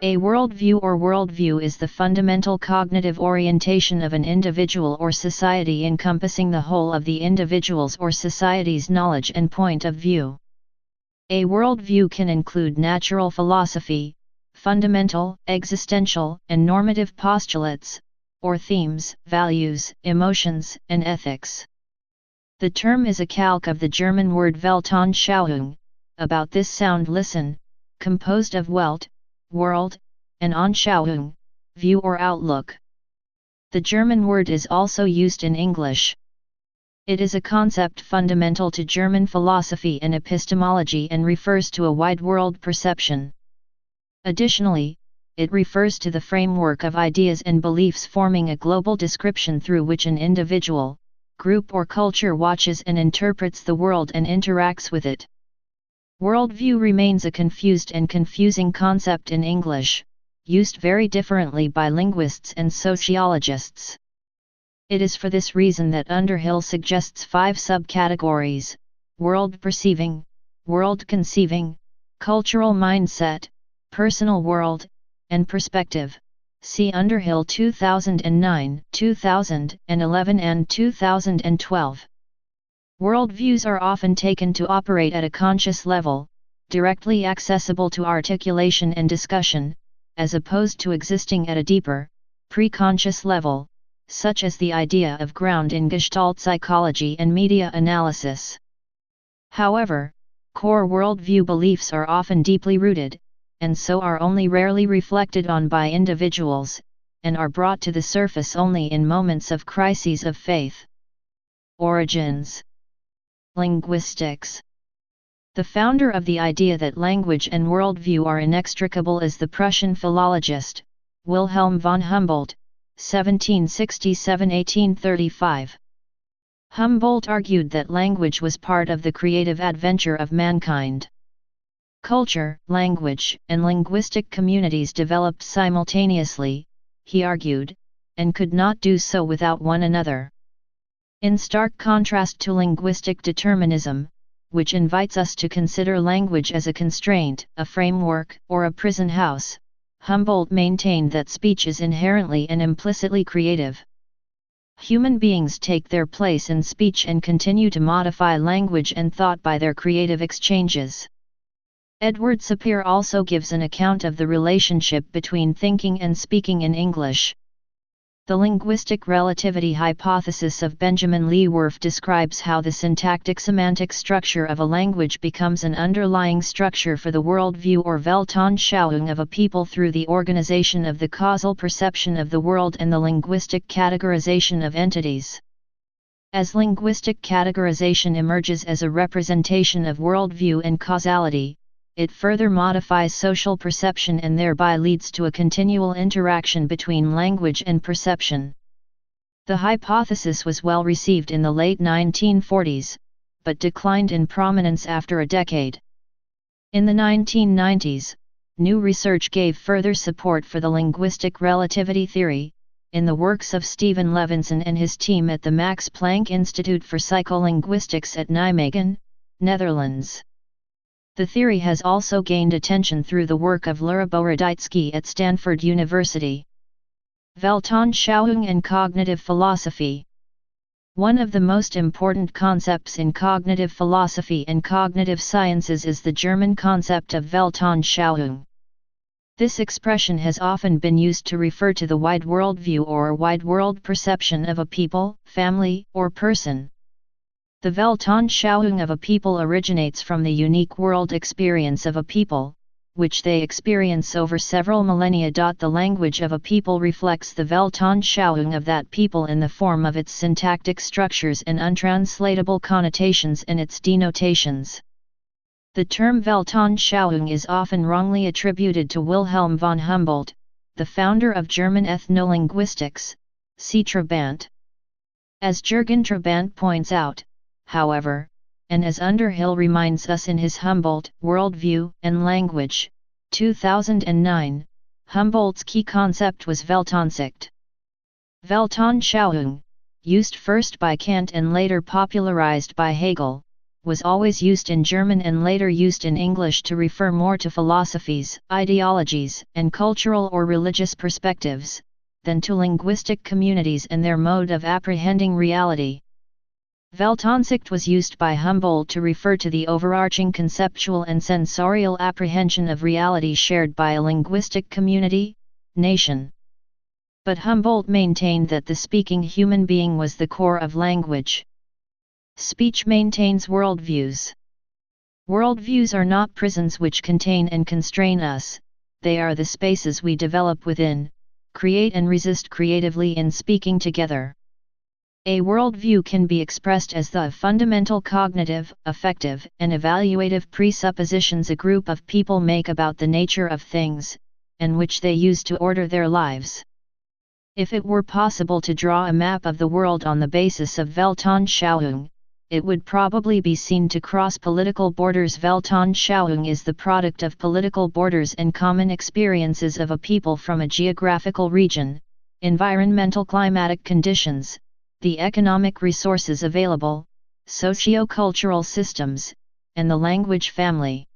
A worldview or worldview is the fundamental cognitive orientation of an individual or society encompassing the whole of the individual's or society's knowledge and point of view. A worldview can include natural philosophy, fundamental, existential, and normative postulates, or themes, values, emotions, and ethics. The term is a calque of the German word Weltanschauung, about this sound listen, composed of Welt, world, and Anschauung, view or outlook. The German word is also used in English. It is a concept fundamental to German philosophy and epistemology and refers to a wide world perception. Additionally, it refers to the framework of ideas and beliefs forming a global description through which an individual, group or culture watches and interprets the world and interacts with it. Worldview remains a confused and confusing concept in English, used very differently by linguists and sociologists. It is for this reason that Underhill suggests 5 subcategories: world perceiving, world conceiving, cultural mindset, personal world, and perspective. See Underhill 2009, 2011 and 2012. Worldviews are often taken to operate at a conscious level, directly accessible to articulation and discussion, as opposed to existing at a deeper, pre-conscious level, such as the idea of ground in Gestalt psychology and media analysis. However, core worldview beliefs are often deeply rooted, and so are only rarely reflected on by individuals, and are brought to the surface only in moments of crises of faith. Origins. Linguistics. The founder of the idea that language and worldview are inextricable is the Prussian philologist, Wilhelm von Humboldt, 1767–1835. Humboldt argued that language was part of the creative adventure of mankind. Culture, language, and linguistic communities developed simultaneously, he argued, and could not do so without one another. In stark contrast to linguistic determinism, which invites us to consider language as a constraint, a framework, or a prison house, Humboldt maintained that speech is inherently and implicitly creative. Human beings take their place in speech and continue to modify language and thought by their creative exchanges. Edward Sapir also gives an account of the relationship between thinking and speaking in English. The linguistic relativity hypothesis of Benjamin Lee Worf describes how the syntactic-semantic structure of a language becomes an underlying structure for the worldview or Weltanschauung of a people through the organization of the causal perception of the world and the linguistic categorization of entities. As linguistic categorization emerges as a representation of worldview and causality, it further modifies social perception and thereby leads to a continual interaction between language and perception. The hypothesis was well received in the late 1940s, but declined in prominence after a decade. In the 1990s, new research gave further support for the linguistic relativity theory, in the works of Stephen Levinson and his team at the Max Planck Institute for Psycholinguistics at Nijmegen, Netherlands. The theory has also gained attention through the work of Lura Boroditsky at Stanford University. Weltanschauung and cognitive philosophy. One of the most important concepts in cognitive philosophy and cognitive sciences is the German concept of Weltanschauung. This expression has often been used to refer to the wide worldview or wide world perception of a people, family, or person. The Weltanschauung of a people originates from the unique world experience of a people, which they experience over several millennia. The language of a people reflects the Weltanschauung of that people in the form of its syntactic structures and untranslatable connotations and its denotations. The term Weltanschauung is often wrongly attributed to Wilhelm von Humboldt, the founder of German ethnolinguistics, see Trabant. As Jürgen Trabant points out, however, and as Underhill reminds us in his Humboldt, Worldview and Language, 2009, Humboldt's key concept was Weltansicht. Weltanschauung, used first by Kant and later popularized by Hegel, was always used in German and later used in English to refer more to philosophies, ideologies, and cultural or religious perspectives, than to linguistic communities and their mode of apprehending reality. Weltansicht was used by Humboldt to refer to the overarching conceptual and sensorial apprehension of reality shared by a linguistic community, nation. But Humboldt maintained that the speaking human being was the core of language. Speech maintains worldviews. Worldviews are not prisons which contain and constrain us, they are the spaces we develop within, create and resist creatively in speaking together. A worldview can be expressed as the fundamental cognitive, affective, and evaluative presuppositions a group of people make about the nature of things, and which they use to order their lives. If it were possible to draw a map of the world on the basis of Weltanschauung, it would probably be seen to cross political borders. Weltanschauung is the product of political borders and common experiences of a people from a geographical region, environmental climatic conditions, the economic resources available, socio-cultural systems, and the language family.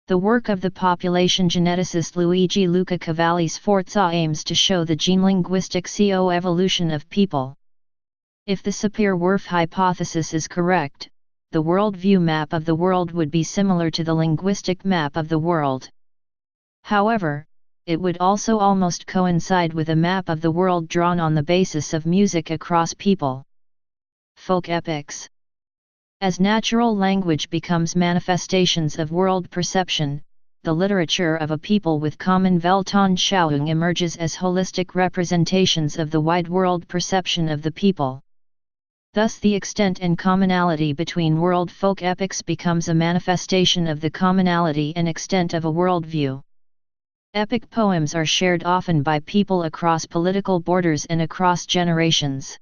The work of the population geneticist Luigi Luca Cavalli Sforza aims to show the gene-linguistic co-evolution of people. If the Sapir-Whorf hypothesis is correct, the worldview map of the world would be similar to the linguistic map of the world. However, it would also almost coincide with a map of the world drawn on the basis of music across people. Folk epics. As natural language becomes manifestations of world perception, the literature of a people with common Weltanschauung emerges as holistic representations of the wide world perception of the people. Thus the extent and commonality between world folk epics becomes a manifestation of the commonality and extent of a worldview. Epic poems are shared often by people across political borders and across generations.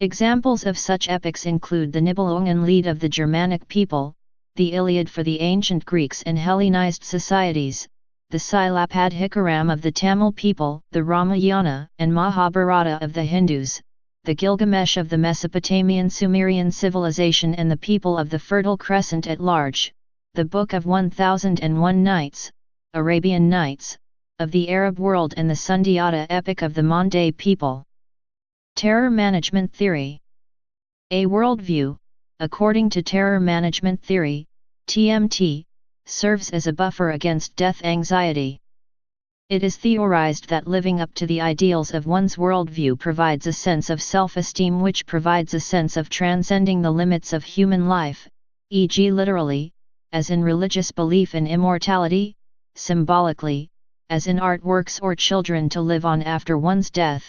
Examples of such epics include the Nibelungenlied of the Germanic people, the Iliad for the ancient Greeks and Hellenized societies, the Silapadhikaram of the Tamil people, the Ramayana and Mahabharata of the Hindus, the Gilgamesh of the Mesopotamian Sumerian civilization and the people of the Fertile Crescent at large, the Book of 1001 Nights, Arabian Nights, of the Arab world and the Sundiata epic of the Mande people. Terror management theory. A worldview, according to terror management theory, TMT, serves as a buffer against death anxiety. It is theorized that living up to the ideals of one's worldview provides a sense of self-esteem which provides a sense of transcending the limits of human life, e.g. literally, as in religious belief in immortality, symbolically, as in artworks or children to live on after one's death,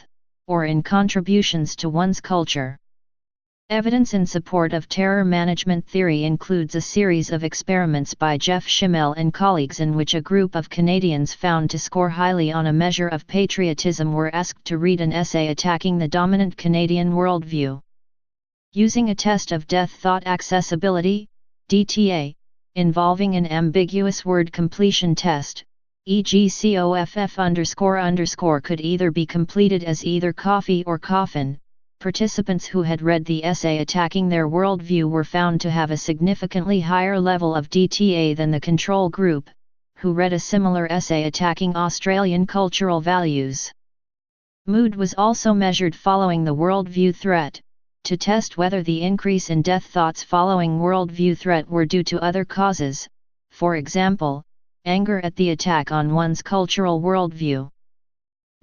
or in contributions to one's culture. Evidence in support of terror management theory includes a series of experiments by Jeff Schimmel and colleagues in which a group of Canadians found to score highly on a measure of patriotism were asked to read an essay attacking the dominant Canadian worldview. Using a test of death thought accessibility, DTA, involving an ambiguous word completion test, e.g. COFF__ could either be completed as either coffee or coffin. Participants who had read the essay attacking their worldview were found to have a significantly higher level of DTA than the control group, who read a similar essay attacking Australian cultural values. Mood was also measured following the worldview threat, to test whether the increase in death thoughts following worldview threat were due to other causes, for example, anger at the attack on one's cultural worldview.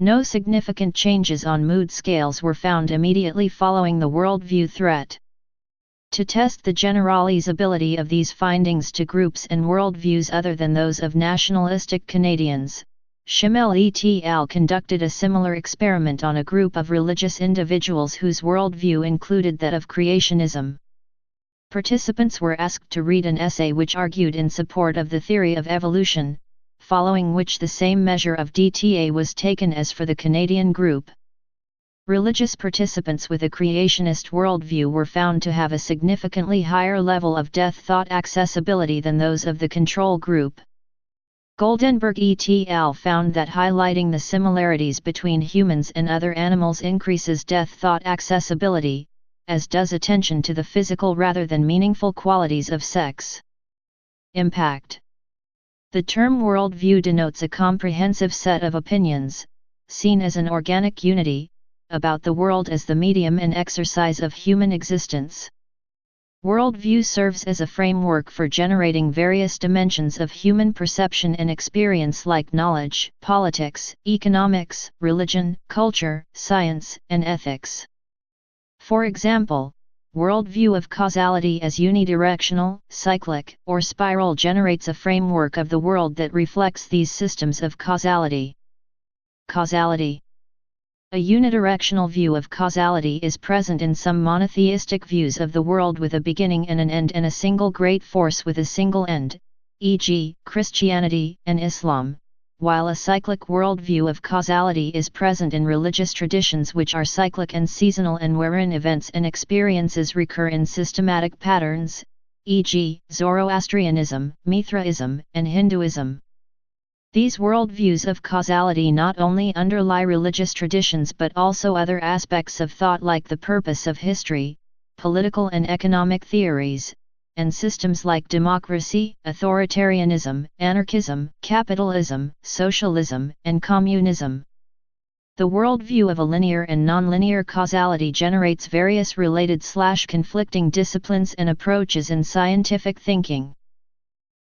No significant changes on mood scales were found immediately following the worldview threat. To test the generalizability of these findings to groups and worldviews other than those of nationalistic Canadians, Schimmel et al. Conducted a similar experiment on a group of religious individuals whose worldview included that of creationism. Participants were asked to read an essay which argued in support of the theory of evolution, following which the same measure of DTA was taken as for the Canadian group. Religious participants with a creationist worldview were found to have a significantly higher level of death thought accessibility than those of the control group. Goldenberg et al. Found that highlighting the similarities between humans and other animals increases death thought accessibility, as does attention to the physical rather than meaningful qualities of sex. Impact. The term worldview denotes a comprehensive set of opinions, seen as an organic unity, about the world as the medium and exercise of human existence. Worldview serves as a framework for generating various dimensions of human perception and experience like knowledge, politics, economics, religion, culture, science, and ethics. For example, Worldview of Causality as unidirectional, cyclic, or spiral generates a framework of the world that reflects these systems of causality. Causality. A unidirectional view of causality is present in some monotheistic views of the world with a beginning and an end and a single great force with a single end, e.g., Christianity and Islam, while a cyclic worldview of causality is present in religious traditions which are cyclic and seasonal and wherein events and experiences recur in systematic patterns, e.g., Zoroastrianism, Mithraism, and Hinduism. These worldviews of causality not only underlie religious traditions but also other aspects of thought like the purpose of history, political and economic theories, and systems like democracy, authoritarianism, anarchism, capitalism, socialism, and communism. The worldview of a linear and nonlinear causality generates various related/conflicting disciplines and approaches in scientific thinking.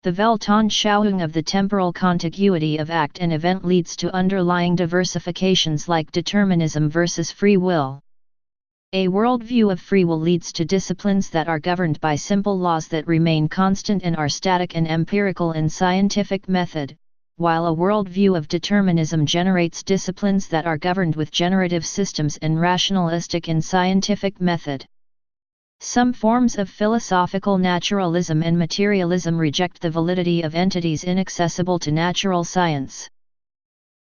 The Weltanschauung of the temporal contiguity of act and event leads to underlying diversifications like determinism versus free will. A worldview of free will leads to disciplines that are governed by simple laws that remain constant and are static and empirical in scientific method, while a worldview of determinism generates disciplines that are governed with generative systems and rationalistic in scientific method. Some forms of philosophical naturalism and materialism reject the validity of entities inaccessible to natural science.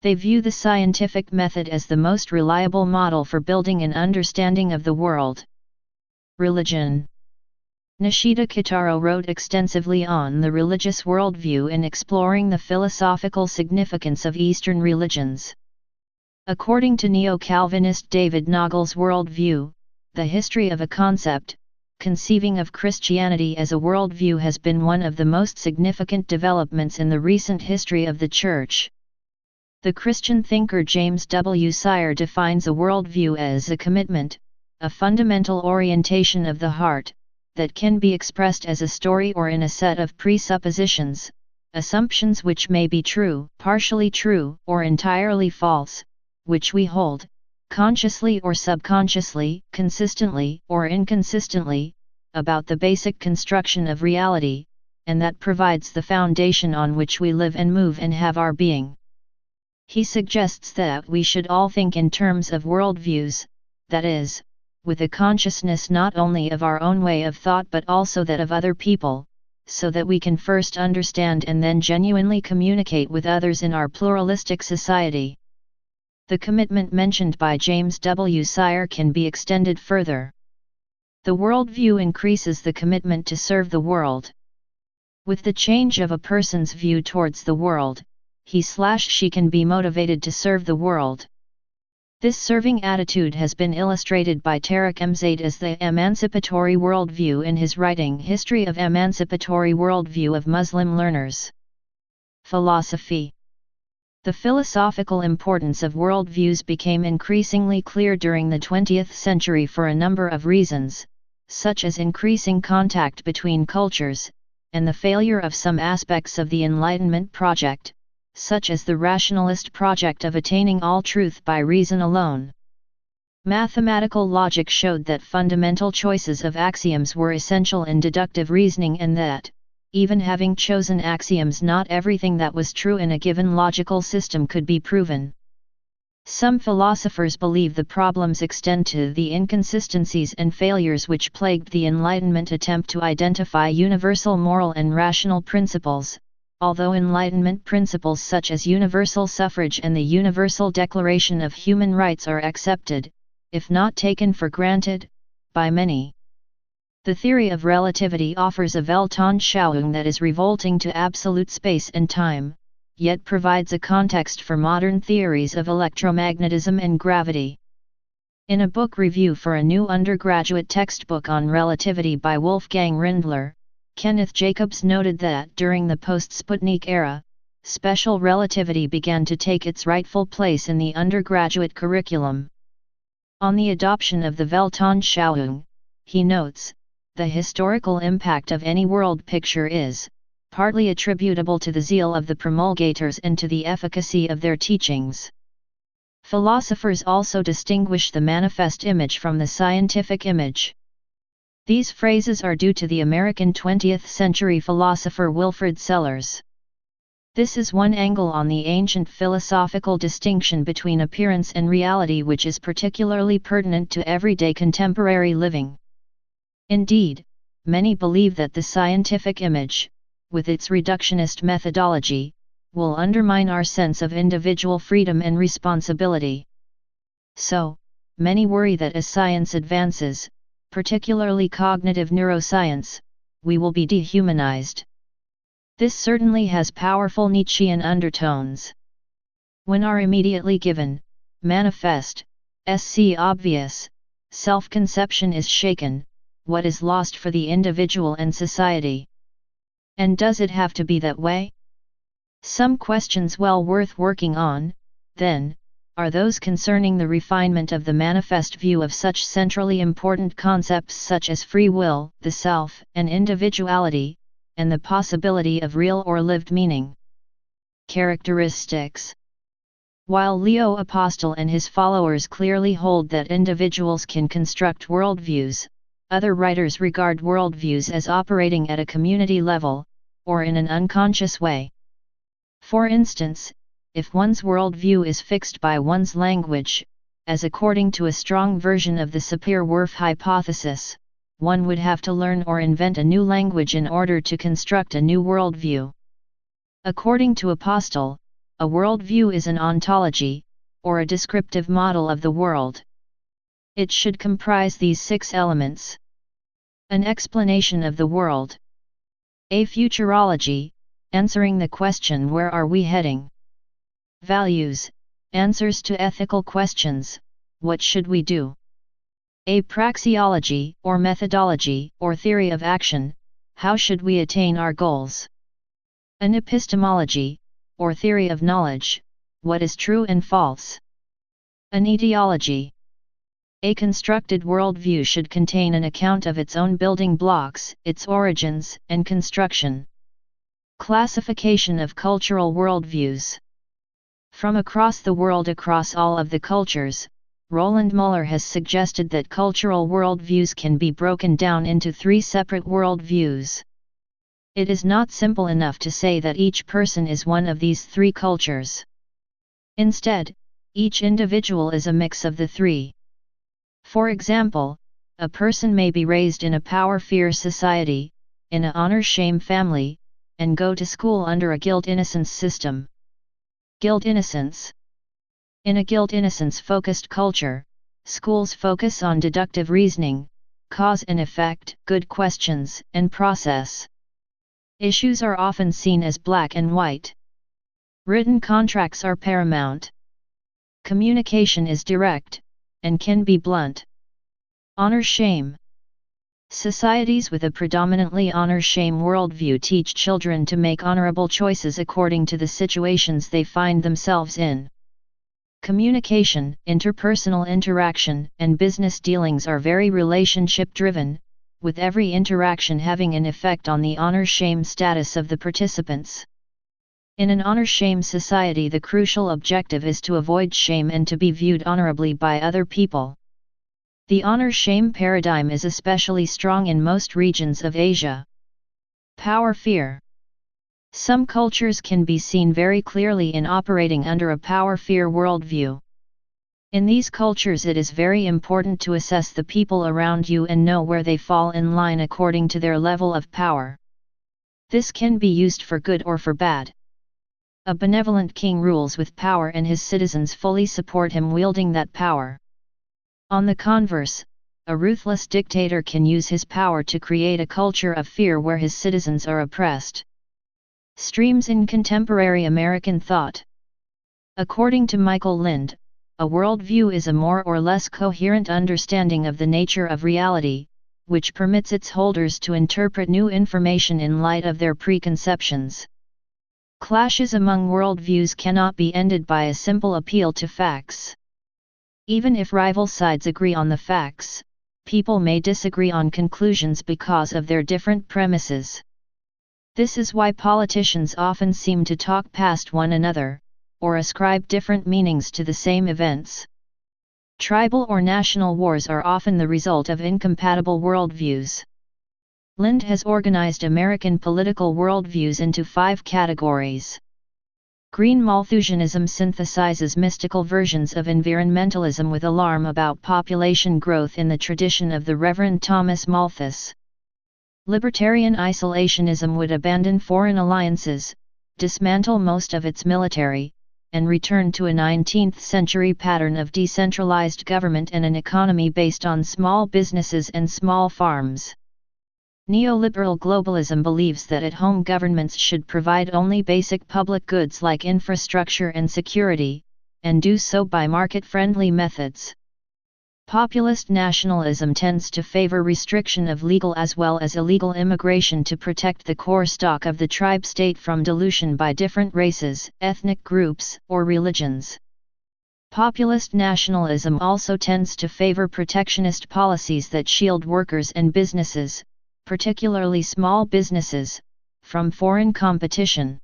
They view the scientific method as the most reliable model for building an understanding of the world. Religion. Nishida Kitaro wrote extensively on the religious worldview in exploring the philosophical significance of Eastern religions. According to neo-Calvinist David Nagel's worldview, the history of a concept, conceiving of Christianity as a worldview has been one of the most significant developments in the recent history of the Church. The Christian thinker James W. Sire defines a worldview as a commitment, a fundamental orientation of the heart, that can be expressed as a story or in a set of presuppositions, assumptions which may be true, partially true, or entirely false, which we hold, consciously or subconsciously, consistently or inconsistently, about the basic construction of reality, and that provides the foundation on which we live and move and have our being. He suggests that we should all think in terms of worldviews, that is, with a consciousness not only of our own way of thought but also that of other people, so that we can first understand and then genuinely communicate with others in our pluralistic society. The commitment mentioned by James W. Sire can be extended further. The worldview increases the commitment to serve the world. With the change of a person's view towards the world, he/she can be motivated to serve the world. This serving attitude has been illustrated by Tariq M. Zaid as the Emancipatory Worldview in his writing History of Emancipatory Worldview of Muslim Learners. Philosophy. The philosophical importance of worldviews became increasingly clear during the 20th century for a number of reasons, such as increasing contact between cultures, and the failure of some aspects of the Enlightenment project, such as the rationalist project of attaining all truth by reason alone. Mathematical logic showed that fundamental choices of axioms were essential in deductive reasoning and that, even having chosen axioms, not everything that was true in a given logical system could be proven. Some philosophers believe the problems extend to the inconsistencies and failures which plagued the Enlightenment attempt to identify universal moral and rational principles. Although Enlightenment principles such as universal suffrage and the Universal Declaration of Human Rights are accepted, if not taken for granted, by many. The theory of relativity offers a Weltanschauung that is revolting to absolute space and time, yet provides a context for modern theories of electromagnetism and gravity. In a book review for a new undergraduate textbook on relativity by Wolfgang Rindler, Kenneth Jacobs noted that during the post-Sputnik era, special relativity began to take its rightful place in the undergraduate curriculum. On the adoption of the Weltanschauung, he notes, the historical impact of any world picture is, partly attributable to the zeal of the promulgators and to the efficacy of their teachings. Philosophers also distinguish the manifest image from the scientific image. These phrases are due to the American 20th century philosopher Wilfrid Sellars. This is one angle on the ancient philosophical distinction between appearance and reality which is particularly pertinent to everyday contemporary living. Indeed, many believe that the scientific image, with its reductionist methodology, will undermine our sense of individual freedom and responsibility. So, many worry that as science advances, particularly cognitive neuroscience, we will be dehumanized. This certainly has powerful Nietzschean undertones. When our immediately given, manifest, obvious, self-conception is shaken, what is lost for the individual and society? And does it have to be that way? Some questions well worth working on, then, are those concerning the refinement of the manifest view of such centrally important concepts such as free will, the self, and individuality, and the possibility of real or lived meaning. Characteristics. While Leo Apostel and his followers clearly hold that individuals can construct worldviews, other writers regard worldviews as operating at a community level, or in an unconscious way. For instance, if one's worldview is fixed by one's language, as according to a strong version of the Sapir-Whorf hypothesis, one would have to learn or invent a new language in order to construct a new worldview. According to Apostel, a worldview is an ontology, or a descriptive model of the world. It should comprise these 6 elements. An explanation of the world. A futurology, answering the question where are we heading? Values, answers to ethical questions, what should we do? A praxeology, or methodology, or theory of action, how should we attain our goals? An epistemology, or theory of knowledge, what is true and false? An etiology. A constructed worldview should contain an account of its own building blocks, its origins, and construction. Classification of cultural worldviews. From across the world, across all of the cultures, Roland Muller has suggested that cultural worldviews can be broken down into 3 separate worldviews. It is not simple enough to say that each person is one of these 3 cultures. Instead, each individual is a mix of the 3. For example, a person may be raised in a power-fear society, in an honor-shame family, and go to school under a guilt-innocence system. Guilt-innocence. In a guilt-innocence-focused culture, schools focus on deductive reasoning, cause and effect, good questions, and process. Issues are often seen as black and white. Written contracts are paramount. Communication is direct, and can be blunt. Honor-shame. Societies with a predominantly honor-shame worldview teach children to make honorable choices according to the situations they find themselves in. Communication, interpersonal interaction, and business dealings are very relationship-driven, with every interaction having an effect on the honor-shame status of the participants. In an honor-shame society, the crucial objective is to avoid shame and to be viewed honorably by other people. The honor-shame paradigm is especially strong in most regions of Asia. Power-fear. Some cultures can be seen very clearly in operating under a power-fear worldview. In these cultures, it is very important to assess the people around you and know where they fall in line according to their level of power. This can be used for good or for bad. A benevolent king rules with power and his citizens fully support him wielding that power. On the converse, a ruthless dictator can use his power to create a culture of fear where his citizens are oppressed. Streams in contemporary American thought. According to Michael Lind, A worldview is a more or less coherent understanding of the nature of reality, which permits its holders to interpret new information in light of their preconceptions. Clashes among worldviews cannot be ended by a simple appeal to facts. Even if rival sides agree on the facts, people may disagree on conclusions because of their different premises. This is why politicians often seem to talk past one another, or ascribe different meanings to the same events. Tribal or national wars are often the result of incompatible worldviews. Lind has organized American political worldviews into 5 categories. Green Malthusianism synthesizes mystical versions of environmentalism with alarm about population growth in the tradition of the Reverend Thomas Malthus. Libertarian isolationism would abandon foreign alliances, dismantle most of its military, and return to a 19th-century pattern of decentralized government and an economy based on small businesses and small farms. Neoliberal globalism believes that at-home governments should provide only basic public goods like infrastructure and security, and do so by market-friendly methods. Populist nationalism tends to favor restriction of legal as well as illegal immigration to protect the core stock of the tribe state from dilution by different races, ethnic groups, or religions. Populist nationalism also tends to favor protectionist policies that shield workers and businesses, particularly small businesses, from foreign competition.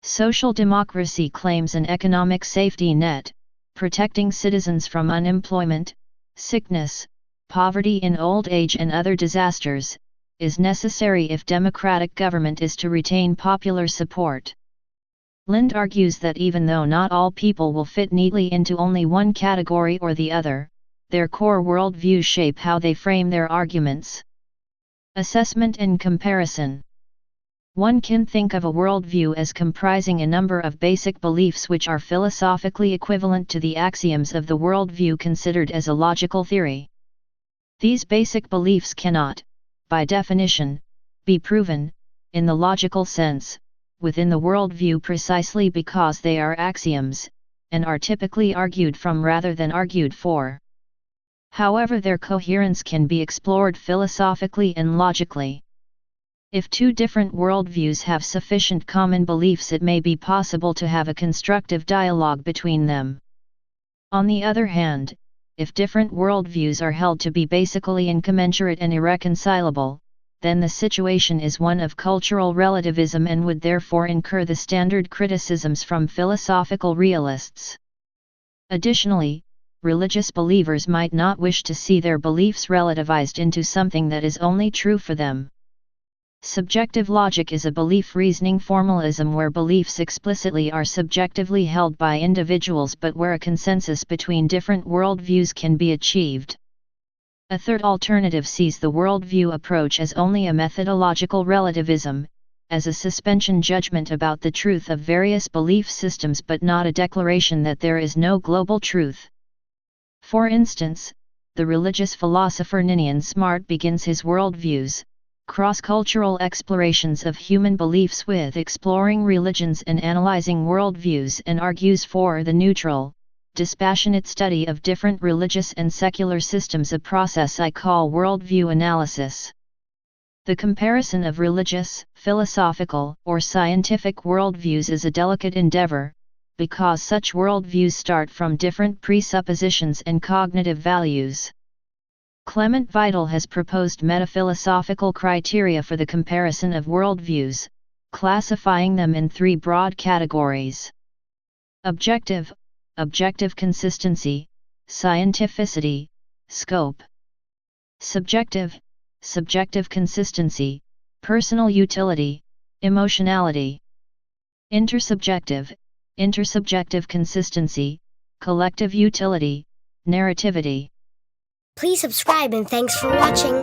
Social democracy claims an economic safety net, protecting citizens from unemployment, sickness, poverty in old age and other disasters, is necessary if democratic government is to retain popular support. Lind argues that even though not all people will fit neatly into only one category or the other, their core worldviews shape how they frame their arguments. Assessment and comparison. One can think of a worldview as comprising a number of basic beliefs which are philosophically equivalent to the axioms of the worldview considered as a logical theory. These basic beliefs cannot, by definition, be proven, in the logical sense, within the worldview precisely because they are axioms, and are typically argued from rather than argued for. However, their coherence can be explored philosophically and logically. If two different worldviews have sufficient common beliefs, it may be possible to have a constructive dialogue between them. On the other hand, if different worldviews are held to be basically incommensurate and irreconcilable, then the situation is one of cultural relativism and would therefore incur the standard criticisms from philosophical realists. Additionally, religious believers might not wish to see their beliefs relativized into something that is only true for them. Subjective logic is a belief reasoning formalism where beliefs explicitly are subjectively held by individuals but where a consensus between different worldviews can be achieved. A third alternative sees the worldview approach as only a methodological relativism, as a suspension judgment about the truth of various belief systems but not a declaration that there is no global truth. For instance, the religious philosopher Ninian Smart begins his Worldviews, cross-cultural explorations of human beliefs with exploring religions and analyzing worldviews, and argues for the neutral, dispassionate study of different religious and secular systems, a process I call worldview analysis. The comparison of religious, philosophical, or scientific worldviews is a delicate endeavor, because such worldviews start from different presuppositions and cognitive values. Clement Vital has proposed metaphilosophical criteria for the comparison of worldviews, classifying them in 3 broad categories. Objective, objective consistency, scientificity, scope. Subjective, subjective consistency, personal utility, emotionality. Intersubjective, intersubjective consistency, collective utility, narrativity. Please subscribe and thanks for watching.